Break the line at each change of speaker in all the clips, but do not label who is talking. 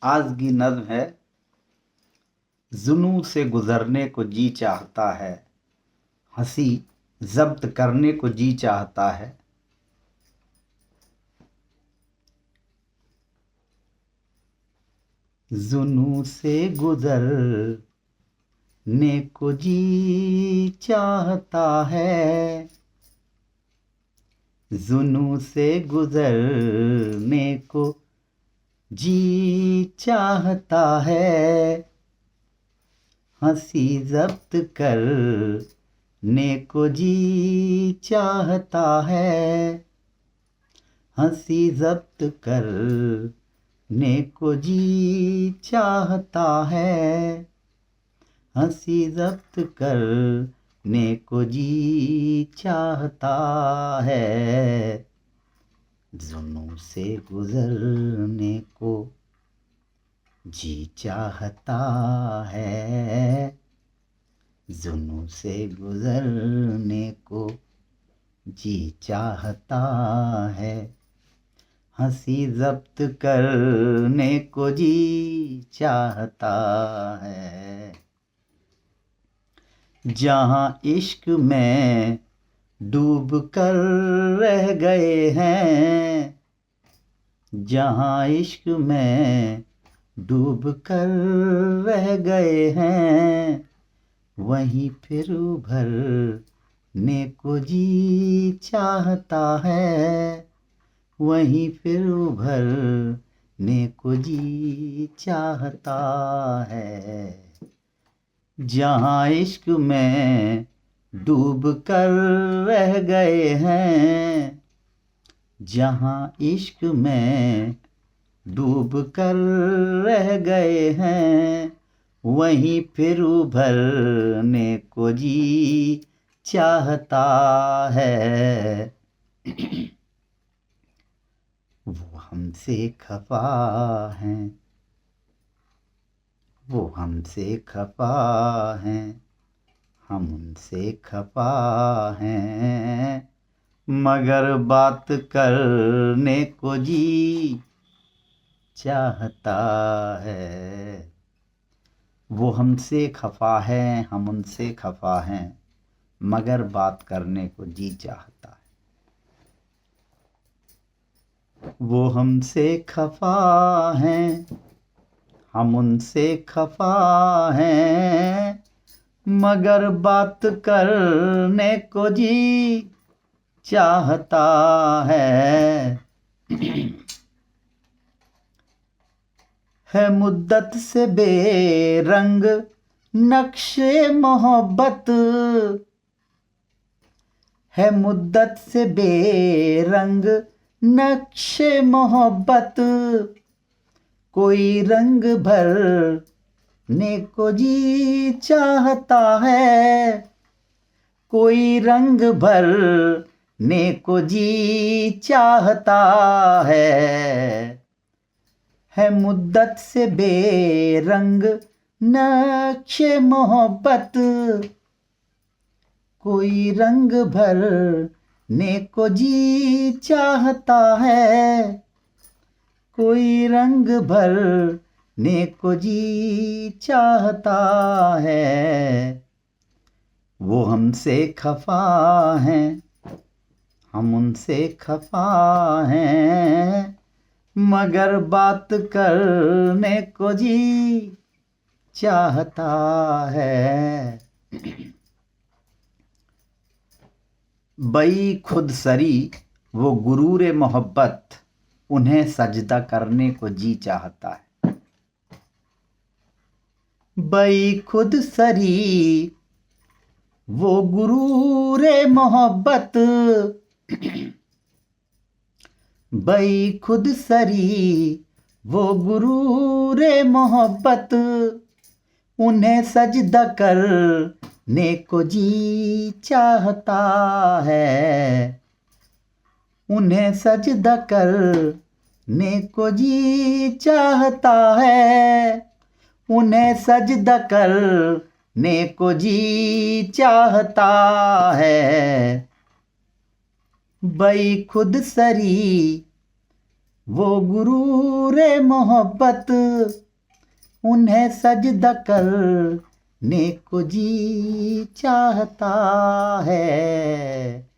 आज की नज़्म है। जुनून से गुजरने को जी चाहता है, हंसी जब्त करने को जी चाहता है। जुनून से गुजरने को जी चाहता है, जुनून से गुजरने को जी चाहता है। हंसी जब्त करने को जी चाहता है, हंसी जब्त करने को जी चाहता है, हंसी जब्त करने को जी चाहता है। जुनून से गुजरने को जी चाहता है, जुनून से गुजरने को जी चाहता है, हंसी जब्त करने को जी चाहता है। जहाँ इश्क में डूब कर रह गए हैं, जहाँ इश्क में डूब कर रह गए हैं, वहीं फिर उभरने को जी चाहता है, वहीं फिर उभरने को जी चाहता है। जहाँ इश्क में डूब कर रह गए हैं, जहाँ इश्क में डूब कर रह गए हैं, वहीं फिर उभरने को जी चाहता है। वो हमसे खफा हैं, वो हमसे खफा हैं, हम उनसे खफा हैं, मगर बात करने को जी चाहता है। वो हमसे खफा है, हम उनसे खफा हैं, मगर बात करने को जी चाहता है। वो हमसे खफा हैं, हम उनसे खफा हैं, मगर बात करने को जी चाहता है। है मुद्दत से बेरंग नक्शे मोहब्बत, है मुद्दत से बेरंग नक्शे मोहब्बत, कोई रंग भरने को जी चाहता है, कोई रंग भरने को जी चाहता है मुद्दत से बेरंग नक्शे मोहब्बत, कोई रंग भरने को जी चाहता है, कोई रंग भरने को जी चाहता है। वो हमसे खफा हैं, हम उनसे खफा हैं, मगर बात करने को जी चाहता है। बई खुद सरी वो गुरूर मोहब्बत, उन्हें सजदा करने को जी चाहता है। बई खुद सरी वो गुरूर मोहब्बत, बई खुद सरी वो गुरूर मोहब्बत, उन्हें सजदा करने को जी चाहता है, उन्हें सजदा करने को जी चाहता है, उन्हें सजदा करने को जी चाहता है। बई खुद सरी वो गुरूर मोहब्बत उन्हें सजदा करने को जी चाहता है,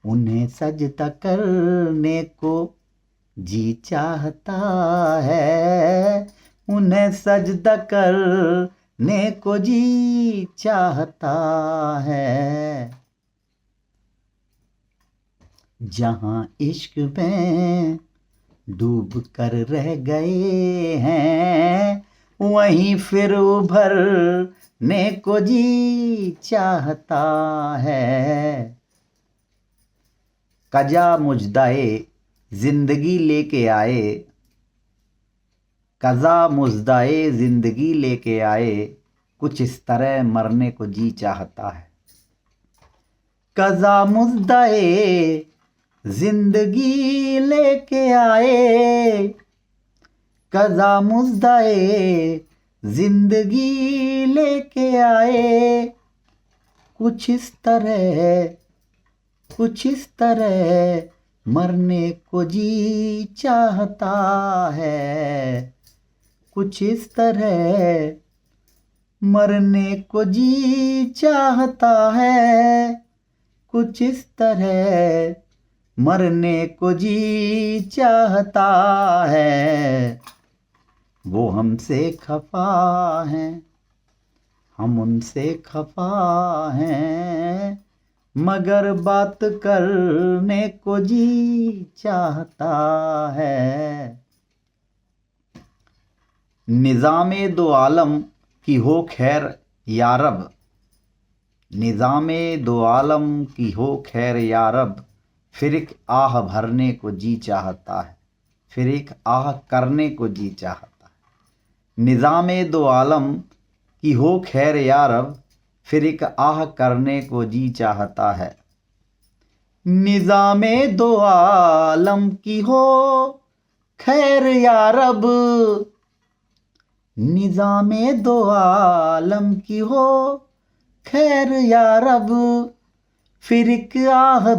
उन्हें सजदा करने को जी चाहता है, उन्हें सजदा करने को जी चाहता है। जहाँ इश्क में डूब कर रह गए हैं, वहीं फिर उभरने को जी चाहता है। कजा मुजदाए जिंदगी लेके आए, कजा मुजदाए जिंदगी लेके आए, कुछ इस तरह मरने को जी चाहता है। कजा मुजदाए जिंदगी लेके आए, कजा मुजदाए जिंदगी लेके आए, कुछ इस तरह मरने को जी चाहता है, कुछ इस तरह मरने को जी चाहता है, कुछ इस तरह मरने को जी चाहता है। वो हमसे खफा हैं, हम उनसे खफा हैं, मगर बात करने को जी चाहता है। निज़ामे दो आलम की हो खैर या रब, निज़ामे दो आलम की हो खैर या रब, फिर एक आह भरने को जी चाहता है, फिर एक आह करने को जी चाहता है। निज़ामे दो आलम की हो खैर या रब, फिर एक आह करने को जी चाहता है। निज़ामे दो आलम की हो खैर या रब, निज़ामे दो आलम की हो खैर या रब, फिर एक आह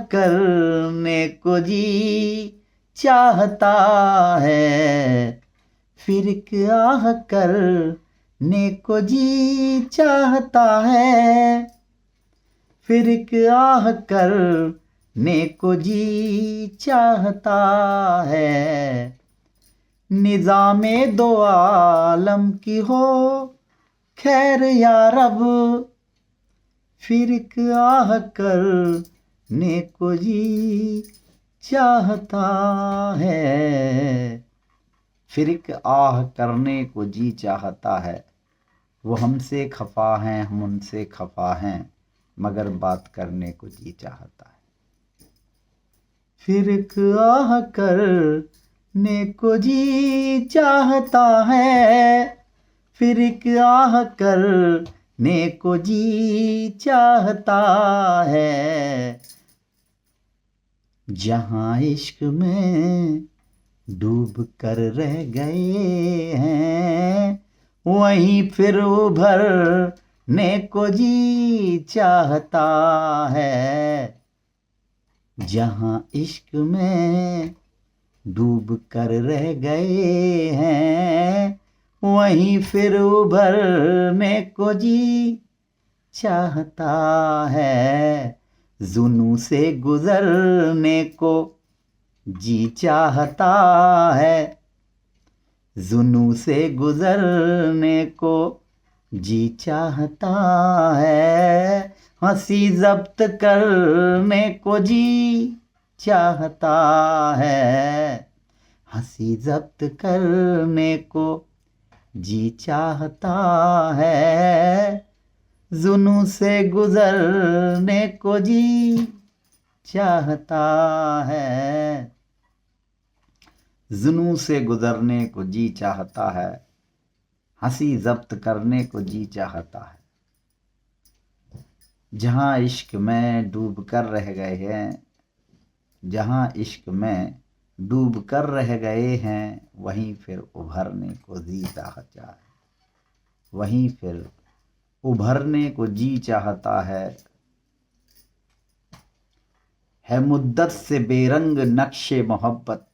करने को जी चाहता है, फिर एक आह करने को जी चाहता है, फिर एक आह करने को जी चाहता है। निज़ामे दो आलम की हो खैर या रब, फिर एक आह करने को जी चाहता है, फिर एक आह करने को जी चाहता है। वो हमसे खफा हैं, हम उनसे खफा हैं, मगर बात करने को जी चाहता है। फिर एक आह करने को जी चाहता है, फिर एक आह करने को जी चाहता है। जहाँ इश्क में डूब कर रह गए हैं, वहीं फिर उभरने को जी चाहता है। जहाँ इश्क में डूब कर रह गए हैं, वहीं फिर उभरने को जी चाहता है। जुनू से गुजरने को जी चाहता है, जुनू से गुजरने को जी चाहता है। हंसी जब्त करने को जी चाहता है, हंसी जब्त करने को जी चाहता है। जुनू से गुजरने को जी चाहता है, जुनू से गुजरने को जी चाहता है, हंसी जब्त करने को जी चाहता है। जहाँ इश्क में डूब कर रह गए हैं, जहाँ इश्क में डूब कर रह गए हैं, वहीं फिर उभरने को जी चाहता है, वहीं फिर उभरने को जी चाहता है। है मुद्दत से बेरंग नक्शे मोहब्बत,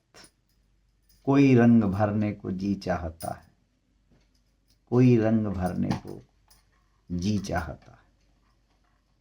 कोई रंग भरने को जी चाहता है, कोई रंग भरने को जी चाहता।